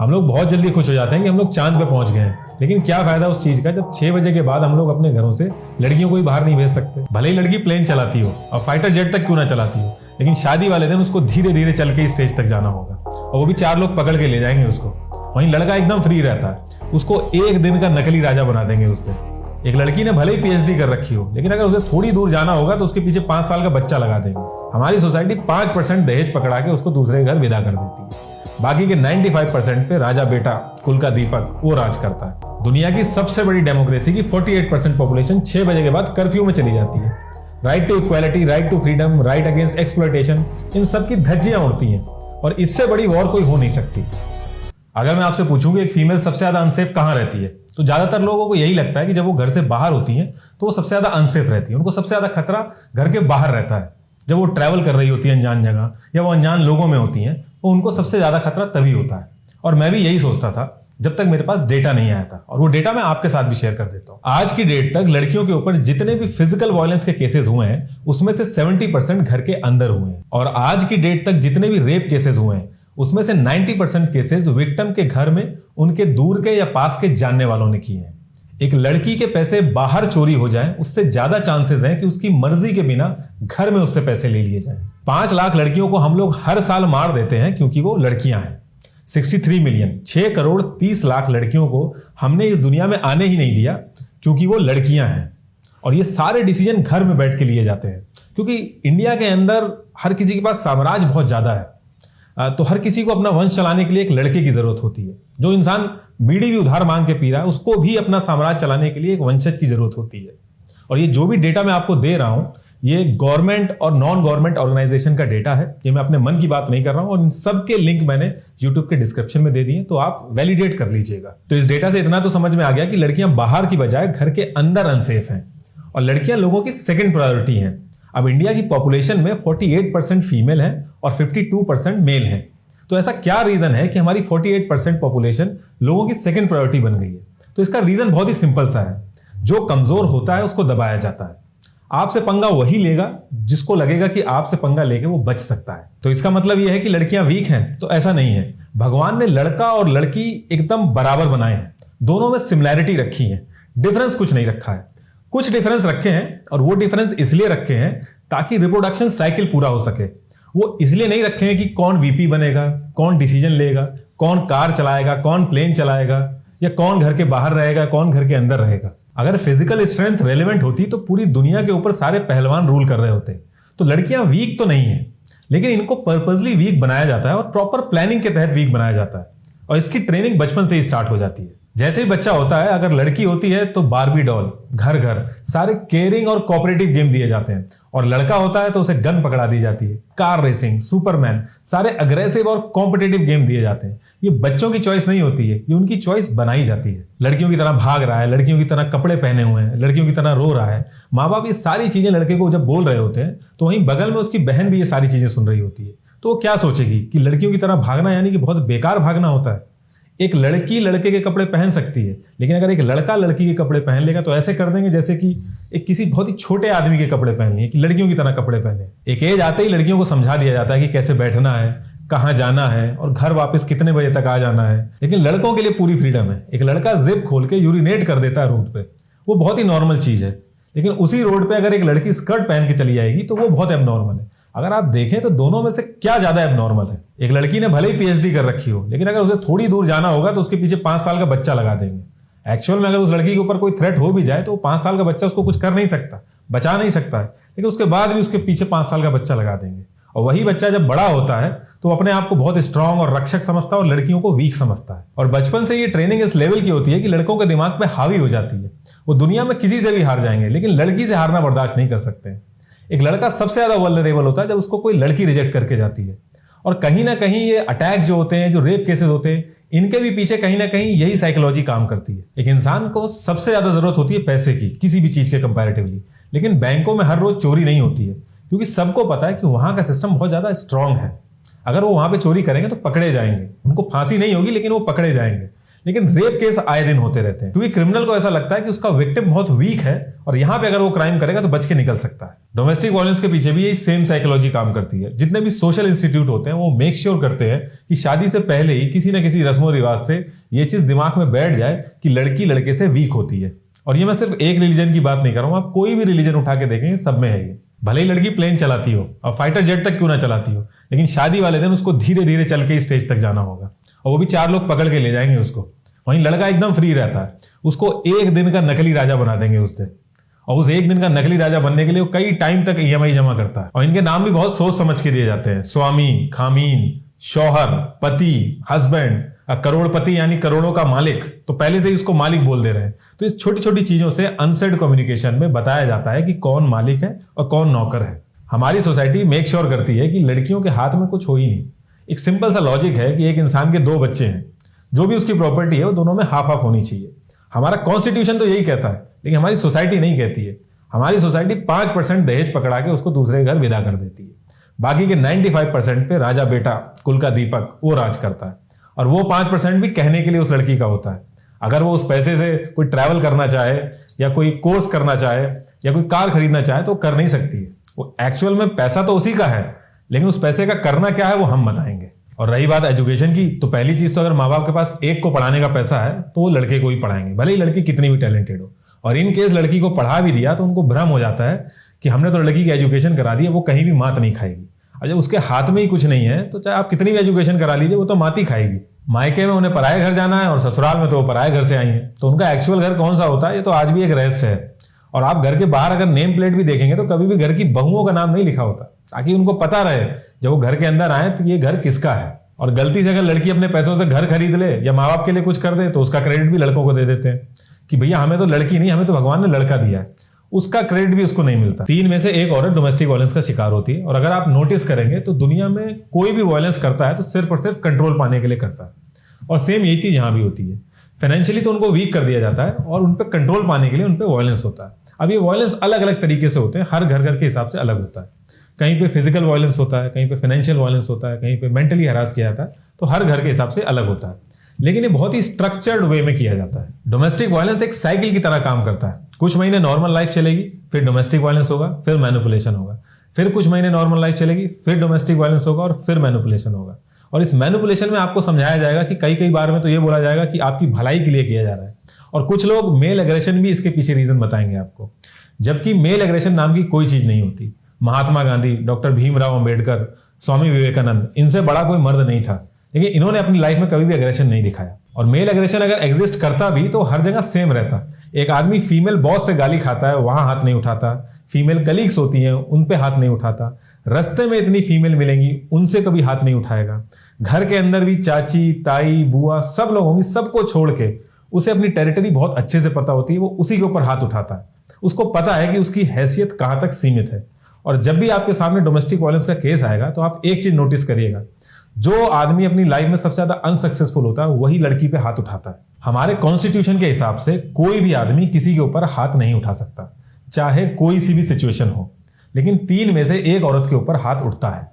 हम लोग बहुत जल्दी खुश हो जाते हैं कि हम लोग चांद पे पहुंच गए हैं, लेकिन क्या फायदा उस चीज का जब 6 बजे के बाद हम लोग अपने घरों से लड़कियों को ही बाहर नहीं भेज सकते। भले ही लड़की प्लेन चलाती हो और फाइटर जेट तक क्यों ना चलाती हो, लेकिन शादी वाले दिन उसको धीरे धीरे चल के स्टेज तक जाना होगा, और वो भी 4 लोग पकड़ के ले जाएंगे उसको। वहीं लड़का एकदम फ्री रहता है, उसको एक दिन का नकली राजा बना देंगे उस दिन। एक लड़की ने भले ही PhD कर रखी हो, लेकिन अगर उसे थोड़ी दूर जाना होगा तो उसके पीछे 5 साल का बच्चा लगा देंगे। हमारी सोसाइटी 5% दहेज पकड़ा के उसको दूसरे घर विदा कर देती है। बाकी के 95% पे राजा बेटा कुल का दीपक वो राज करता है। दुनिया की सबसे बड़ी डेमोक्रेसी की 48% पॉपुलेशन 6 बजे के बाद कर्फ्यू में चली जाती है। Right to equality, right to freedom, right against exploitation, इन सब की धज्जियां उड़ती हैं और इससे बड़ी वॉर कोई हो नहीं सकती। अगर मैं आपसे पूछूं कि एक फीमेल सबसे ज्यादा अनसेफ कहां रहती है, तो ज्यादातर लोगों को यही लगता है कि जब वो घर से बाहर होती हैं तो वो सबसे ज्यादा अनसेफ रहती है। उनको सबसे ज्यादा खतरा घर के बाहर रहता है। जब वो ट्रैवल कर रही होती है अनजान जगह या वो अनजान लोगों में होती हैं, तो उनको सबसे ज्यादा खतरा तभी होता है। और मैं भी यही सोचता था जब तक मेरे पास डेटा नहीं आया था, और वो डेटा मैं आपके साथ भी शेयर कर देता हूं। आज की डेट तक लड़कियों के ऊपर जितने भी फिजिकल वायलेंस के केसेस हुए हैं उसमें से 70% घर के अंदर हुए हैं, और आज की डेट तक जितने भी रेप केसेस हुए हैं उसमें से 90% केसेस विक्टिम के घर में उनके दूर के या पास के जानने वालों ने किए हैं। एक लड़की के पैसे बाहर चोरी हो जाएं, उससे ज्यादा चांसेस हैं कि उसकी मर्जी के बिना घर में उससे पैसे ले लिए जाएं। 5 लाख लड़कियों को हम लोग हर साल मार देते हैं क्योंकि वो लड़कियां हैं। 63 मिलियन 6 करोड़ 30 लाख लड़कियों को हमने इस दुनिया में आने ही नहीं दिया क्योंकि वो लड़कियां हैं। और ये सारे डिसीजन घर में बैठ के लिए जाते हैं, क्योंकि इंडिया के अंदर हर किसी के पास साम्राज्य बहुत ज्यादा है, तो हर किसी को अपना वंश चलाने के लिए एक लड़के की जरूरत होती है। जो इंसान बीड़ी भी उधार मांग के पी रहा है उसको भी अपना साम्राज्य चलाने के लिए एक वंशज की जरूरत होती है। और ये जो भी डेटा मैं आपको दे रहा हूं ये गवर्नमेंट और नॉन गवर्नमेंट ऑर्गेनाइजेशन का डेटा है। ये मैं अपने मन की बात नहीं कर रहा हूं, और इन सब के लिंक मैंने यूट्यूब के डिस्क्रिप्शन में दे दिए, तो आप वैलिडेट कर लीजिएगा। तो इस डेटा से इतना तो समझ में आ गया कि लड़कियां बाहर की बजाय घर के अंदर अनसेफ हैं, और लड़कियां लोगों की सेकंड प्रायोरिटी हैं। अब इंडिया की पॉपुलेशन में 48% फीमेल है और 52% मेल है। तो ऐसा क्या रीजन है कि हमारी 48% पॉपुलेशन लोगों की सेकंड प्रायोरिटी बन गई है? तो इसका रीजन बहुत ही सिंपल सा है, जो कमजोर होता है उसको दबाया जाता है। आपसे पंगा वही लेगा जिसको लगेगा कि आपसे पंगा लेके वो बच सकता है। तो इसका मतलब यह है कि लड़कियां वीक हैं? तो ऐसा नहीं है। भगवान ने लड़का और लड़की एकदम बराबर बनाए हैं, दोनों में सिमिलैरिटी रखी है, डिफरेंस कुछ नहीं रखा है। कुछ डिफरेंस रखे हैं, और वो डिफरेंस इसलिए रखे हैं ताकि रिप्रोडक्शन साइकिल पूरा हो सके। वो इसलिए नहीं रखे हैं कि कौन VP बनेगा, कौन डिसीजन लेगा, कौन कार चलाएगा, कौन प्लेन चलाएगा, या कौन घर के बाहर रहेगा, कौन घर के अंदर रहेगा। अगर फिजिकल स्ट्रेंथ रेलेवेंट होती तो पूरी दुनिया के ऊपर सारे पहलवान रूल कर रहे होते। तो लड़कियां वीक तो नहीं है, लेकिन इनको पर्पसली वीक बनाया जाता है और प्रॉपर प्लानिंग के तहत वीक बनाया जाता है, और इसकी ट्रेनिंग बचपन से ही स्टार्ट हो जाती है। जैसे ही बच्चा होता है, अगर लड़की होती है तो बारबी डॉल, घर घर सारे केयरिंग और कोऑपरेटिव गेम दिए जाते हैं, और लड़का होता है तो उसे गन पकड़ा दी जाती है, कार रेसिंग, सुपरमैन, सारे अग्रेसिव और कॉम्पिटिटिव गेम दिए जाते हैं। ये बच्चों की चॉइस नहीं होती है, ये उनकी चॉइस बनाई जाती है। लड़कियों की तरह भाग रहा है, लड़कियों की तरह कपड़े पहने हुए हैं, लड़कियों की तरह रो रहा है, माँ बाप ये सारी चीजें लड़के को जब बोल रहे होते हैं तो वहीं बगल में उसकी बहन भी ये सारी चीजें सुन रही होती है। तो वो क्या सोचेगी कि लड़कियों की तरह भागना यानी कि बहुत बेकार भागना होता है। एक लड़की लड़के के कपड़े पहन सकती है, लेकिन अगर एक लड़का लड़की के कपड़े पहन लेगा तो ऐसे कर देंगे जैसे कि एक किसी बहुत ही छोटे आदमी के कपड़े पहन लिए, कि लड़कियों की तरह कपड़े पहने। एक एज आते ही लड़कियों को समझा दिया जाता है कि कैसे बैठना है, कहाँ जाना है, और घर वापस कितने बजे तक आ जाना है। लेकिन लड़कों के लिए पूरी फ्रीडम है। एक लड़का जिप खोल के यूरिनेट कर देता है रोड पे, वो बहुत ही नॉर्मल चीज है। लेकिन उसी रोड पे अगर एक लड़की स्कर्ट पहन के चली जाएगी तो वो बहुत एबनॉर्मल है। अगर आप देखें तो दोनों में से क्या ज्यादा एबनॉर्मल है? एक लड़की ने भले ही PhD कर रखी हो, लेकिन अगर उसे थोड़ी दूर जाना होगा तो उसके पीछे 5 साल का बच्चा लगा देंगे। एक्चुअल में अगर उस लड़की के ऊपर कोई थ्रेट हो भी जाए तो 5 साल का बच्चा उसको कुछ कर नहीं सकता, बचा नहीं सकता है, लेकिन उसके बाद भी उसके पीछे 5 साल का बच्चा लगा देंगे। और वही बच्चा जब बड़ा होता है तो अपने आप को बहुत स्ट्रांग और रक्षक समझता है और लड़कियों को वीक समझता है। और बचपन से ये ट्रेनिंग इस लेवल की होती है कि लड़कों के दिमाग पे हावी हो जाती है। वो दुनिया में किसी से भी हार जाएंगे, लेकिन लड़की से हारना बर्दाश्त नहीं कर सकते। एक लड़का सबसे ज्यादा वल्नरेबल होता है जब उसको कोई लड़की रिजेक्ट करके जाती है। और कहीं ना कहीं ये अटैक जो होते हैं, जो रेप केसेस होते हैं, इनके भी पीछे कहीं ना कहीं यही साइकोलॉजी काम करती है। एक इंसान को सबसे ज्यादा जरूरत होती है पैसे की, किसी भी चीज के कंपैरेटिवली, लेकिन बैंकों में हर रोज चोरी नहीं होती है, क्योंकि सबको पता है कि वहां का सिस्टम बहुत ज्यादा स्ट्रांग है। अगर वो वहां पे चोरी करेंगे तो पकड़े जाएंगे, उनको फांसी नहीं होगी लेकिन वो पकड़े जाएंगे। लेकिन रेप केस आए दिन होते रहते हैं क्योंकि क्रिमिनल को ऐसा लगता है कि उसका विक्टिम बहुत वीक है और यहां पे अगर वो क्राइम करेगा तो बच के निकल सकता है। डोमेस्टिक वायलेंस के पीछे भी यही सेम साइकोलॉजी काम करती है। जितने भी सोशल इंस्टीट्यूट होते हैं वो मेक श्योर करते हैं कि शादी से पहले ही किसी ना किसी रस्मों रिवाज से ये चीज दिमाग में बैठ जाए कि लड़की लड़के से वीक होती है। और ये मैं सिर्फ एक रिलीजन की बात नहीं कर रहा हूं, आप कोई भी रिलीजन उठा के देखेंगे सब में है ये। भले ही लड़की प्लेन चलाती हो और फाइटर जेट तक क्यों ना चलाती हो, लेकिन शादी वाले दिन उसको धीरे धीरे चल के स्टेज तक जाना होगा और वो भी 4 लोग पकड़ के ले जाएंगे उसको। वहीं लड़का एकदम फ्री रहता है, उसको एक दिन का नकली राजा बना देंगे उस दिन, और उस एक दिन का नकली राजा बनने के लिए वो कई टाइम तक EMI जमा करता है। और इनके नाम भी बहुत सोच समझ के दिए जाते हैं, स्वामी, खामीन, शौहर, पति, हस्बैंड, करोड़पति यानी करोड़ों का मालिक, तो पहले से ही उसको मालिक बोल दे रहे हैं। तो इस छोटी छोटी चीजों से अनसेड कम्युनिकेशन में बताया जाता है कि कौन मालिक है और कौन नौकर है। हमारी सोसाइटी मेक श्योर करती है कि लड़कियों के हाथ में कुछ हो ही नहीं। एक सिंपल सा लॉजिक है कि एक इंसान के 2 बच्चे हैं, जो भी उसकी प्रॉपर्टी है वो दोनों में हाफ हाफ होनी चाहिए। हमारा कॉन्स्टिट्यूशन तो यही कहता है, लेकिन हमारी सोसाइटी नहीं कहती है। हमारी सोसाइटी 5% दहेज पकड़ा के उसको दूसरे घर विदा कर देती है। बाकी के 95% पे राजा बेटा, कुल का दीपक, वो राज करता है। और वो 5% भी कहने के लिए उस लड़की का होता है। अगर वो उस पैसे से कोई ट्रैवल करना चाहे या कोई कोर्स करना चाहे या कोई कार खरीदना चाहे तो कर नहीं सकती है। वो एक्चुअल में पैसा तो उसी का है, लेकिन उस पैसे का करना क्या है वो हम बताएंगे। और रही बात एजुकेशन की, तो पहली चीज तो अगर माँ बाप के पास एक को पढ़ाने का पैसा है तो वो लड़के को ही पढ़ाएंगे, भले ही लड़की कितनी भी टैलेंटेड हो। और इन केस लड़की को पढ़ा भी दिया तो उनको भ्रम हो जाता है कि हमने तो लड़की की एजुकेशन करा दी है, वो कहीं भी मात नहीं खाएगी। और जब उसके हाथ में ही कुछ नहीं है तो चाहे आप कितनी भी एजुकेशन करा लीजिए वो तो मात ही खाएगी। मायके में उन्हें पराये घर जाना है और ससुराल में तो वो पराये घर से आई है, तो उनका एक्चुअल घर कौन सा होता है ये तो आज भी एक रहस्य है। और आप घर के बाहर अगर नेम प्लेट भी देखेंगे तो कभी भी घर की बहुओं का नाम नहीं लिखा होता, ताकि उनको पता रहे जब वो घर के अंदर आए तो ये घर किसका है। और गलती से अगर लड़की अपने पैसों से घर खरीद ले या माँ बाप के लिए कुछ कर दे तो उसका क्रेडिट भी लड़कों को दे देते हैं कि भैया हमें तो लड़की नहीं, हमें तो भगवान ने लड़का दिया है, उसका क्रेडिट भी उसको नहीं मिलता। 3 में से 1 औरत डोमेस्टिक वायलेंस का शिकार होती है। और अगर आप नोटिस करेंगे तो दुनिया में कोई भी वायलेंस करता है तो सिर्फ और सिर्फ कंट्रोल पाने के लिए करता है। और सेम यही चीज यहां भी होती है। फाइनेंशियली तो उनको वीक कर दिया जाता है और उन पर कंट्रोल पाने के लिए उन पर वायलेंस होता है। अब ये वायलेंस अलग अलग तरीके से होते हैं, हर घर घर के हिसाब से अलग होता है। कहीं पे फिजिकल वायलेंस होता है, कहीं पे फाइनेंशियल वायलेंस होता है, कहीं पे मेंटली हरास किया जाता है, तो हर घर के हिसाब से अलग होता है। लेकिन ये बहुत ही स्ट्रक्चर्ड वे में किया जाता है। डोमेस्टिक वायलेंस एक साइकिल की तरह काम करता है। कुछ महीने नॉर्मल लाइफ चलेगी, फिर डोमेस्टिक वायलेंस होगा, फिर मैनिपुलेशन होगा, फिर कुछ महीने नॉर्मल लाइफ चलेगी, फिर डोमेस्टिक वायलेंस होगा और फिर मैनिपुलेशन होगा। और इस मैनिपुलेशन में आपको समझाया जाएगा कि कई बार में तो ये बोला जाएगा कि आपकी भलाई के लिए किया जा रहा है। और कुछ लोग मेल एग्रेशन भी इसके पीछे रीजन बताएंगे आपको, जबकि मेल एग्रेशन नाम की कोई चीज नहीं होती। महात्मा गांधी, डॉक्टर भीमराव अंबेडकर, स्वामी विवेकानंद, इनसे बड़ा कोई मर्द नहीं था, लेकिन इन्होंने अपनी लाइफ में कभी भी एग्रेशन नहीं दिखाया। और मेल एग्रेशन अगर एग्जिस्ट करता भी तो हर जगह सेम रहता। एक आदमी फीमेल बॉस से गाली खाता है, वहां हाथ नहीं उठाता। फीमेल कलीग्स होती हैं, उन पे हाथ नहीं उठाता। रास्ते में इतनी फीमेल मिलेंगी, उनसे कभी हाथ नहीं उठाएगा। घर के अंदर भी चाची, ताई, बुआ सब लोग होंगी, सबको छोड़ के उसे अपनी टेरिटरी बहुत अच्छे से पता होती है, वो उसी के ऊपर हाथ उठाता है। उसको पता है कि उसकी हैसियत कहां तक सीमित है। और जब भी आपके सामने डोमेस्टिक वायलेंस का केस आएगा तो आप एक चीज नोटिस करिएगा, जो आदमी अपनी लाइफ में सबसे ज्यादा अनसक्सेसफुल होता है वही लड़की पे हाथ उठाता है। हमारे कॉन्स्टिट्यूशन के हिसाब से कोई भी आदमी किसी के ऊपर हाथ नहीं उठा सकता, चाहे कोई सी भी सिचुएशन हो, लेकिन 3 में से 1 औरत के ऊपर हाथ उठता है।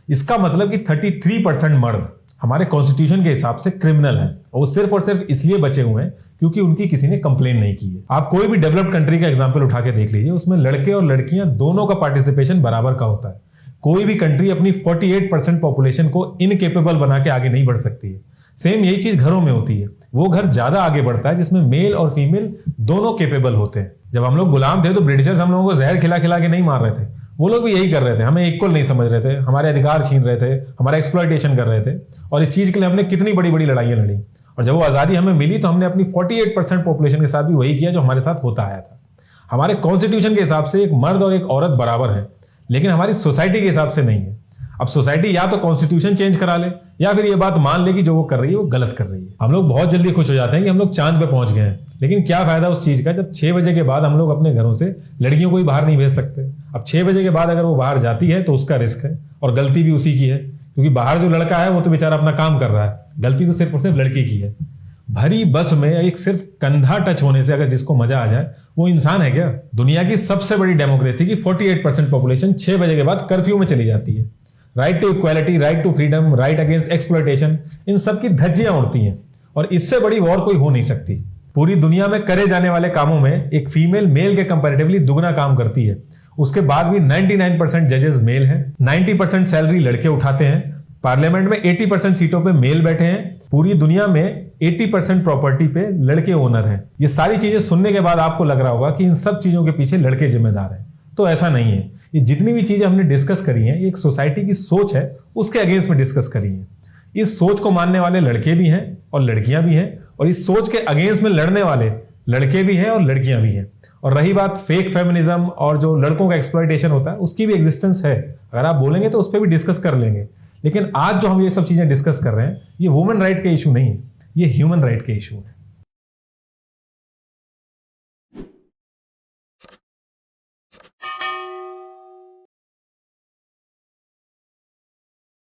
इसका मतलब कि 33% मर्द हमारे कॉन्स्टिट्यूशन के हिसाब से क्रिमिनल हैं, और वो सिर्फ और सिर्फ इसलिए बचे हुए हैं क्योंकि उनकी किसी ने कंप्लेन नहीं की है। आप कोई भी डेवलप्ड कंट्री का एग्जांपल उठा के देख लीजिए, उसमें लड़के और लड़कियां दोनों का पार्टिसिपेशन बराबर का होता है। कोई भी कंट्री अपनी 48% पॉपुलेशन को इनकेपेबल बना के आगे नहीं बढ़ सकती है। सेम यही चीज घरों में होती है। वो घर ज्यादा आगे बढ़ता है जिसमें मेल और फीमेल दोनों केपेबल होते हैं। जब हम लोग गुलाम थे तो ब्रिटिशर्स हम लोगों को जहर खिला खिला के नहीं मार रहे थे, वो लोग भी यही कर रहे थे, हमें इक्वल नहीं समझ रहे थे, हमारे अधिकार छीन रहे थे, हमारा एक्सप्लॉयटेशन कर रहे थे। और इस चीज के लिए हमने कितनी बड़ी बड़ी लड़ाइयां लड़ी। और जब वो आजादी हमें मिली तो हमने अपनी 48% पॉपुलेशन के साथ भी वही किया जो हमारे साथ होता आया था। हमारे कॉन्स्टिट्यूशन के हिसाब से एक मर्द और एक औरत बराबर है, लेकिन हमारी सोसाइटी के हिसाब से नहीं है। अब सोसाइटी या तो कॉन्स्टिट्यूशन चेंज करा ले या फिर ये बात मान ले कि जो वो कर रही है वो गलत कर रही है। हम लोग बहुत जल्दी खुश हो जाते हैं कि हम लोग चांद पे पहुंच गए हैं, लेकिन क्या फायदा उस चीज का जब 6 बजे के बाद हम लोग अपने घरों से लड़कियों को ही बाहर नहीं भेज सकते। अब 6 बजे के बाद अगर वो बाहर जाती है तो उसका रिस्क है और गलती भी उसी की है, क्योंकि बाहर जो लड़का है वो तो बेचारा अपना काम कर रहा है, गलती तो सिर्फ और सिर्फ लड़के की है। भरी बस में एक सिर्फ कंधा टच होने से अगर जिसको मजा आ जाए वो इंसान है क्या? दुनिया की सबसे बड़ी डेमोक्रेसी की 48% पॉपुलेशन 6 बजे के बाद कर्फ्यू में चली जाती है। Right to equality, right to freedom, right against exploitation, इन सब की धज्जियां उड़ती हैं। और इससे बड़ी वॉर कोई हो नहीं सकती। पूरी दुनिया में करे जाने वाले कामों में एक फीमेल मेल के कंपैरेटिवली दुगना काम करती है। उसके बाद भी 99% जजेस मेल हैं, 90% सैलरी लड़के उठाते हैं, पार्लियामेंट में 80% सीटों पे मेल बैठे हैं, पूरी दुनिया में 80% प्रॉपर्टी पे लड़के ओनर हैं। ये सारी चीजें सुनने के बाद आपको लग रहा होगा कि इन सब चीजों के पीछे लड़के जिम्मेदार हैं, तो ऐसा नहीं है। ये जितनी भी चीजें हमने डिस्कस करी हैं, ये एक सोसाइटी की सोच है, उसके अगेंस्ट में डिस्कस करी है। इस सोच को मानने वाले लड़के भी हैं और लड़कियां भी हैं, और इस सोच के अगेंस्ट में लड़ने वाले लड़के भी हैं और लड़कियां भी हैं। और रही बात फेक फेमिनिज्म और जो लड़कों का एक्सप्लॉयटेशन होता है, उसकी भी एग्जिस्टेंस है। अगर आप बोलेंगे तो उस पर भी डिस्कस कर लेंगे। लेकिन आज जो हम ये सब चीजें डिस्कस कर रहे हैं, ये वुमेन राइट के इशू नहीं है, ये ह्यूमन राइट के इशू है।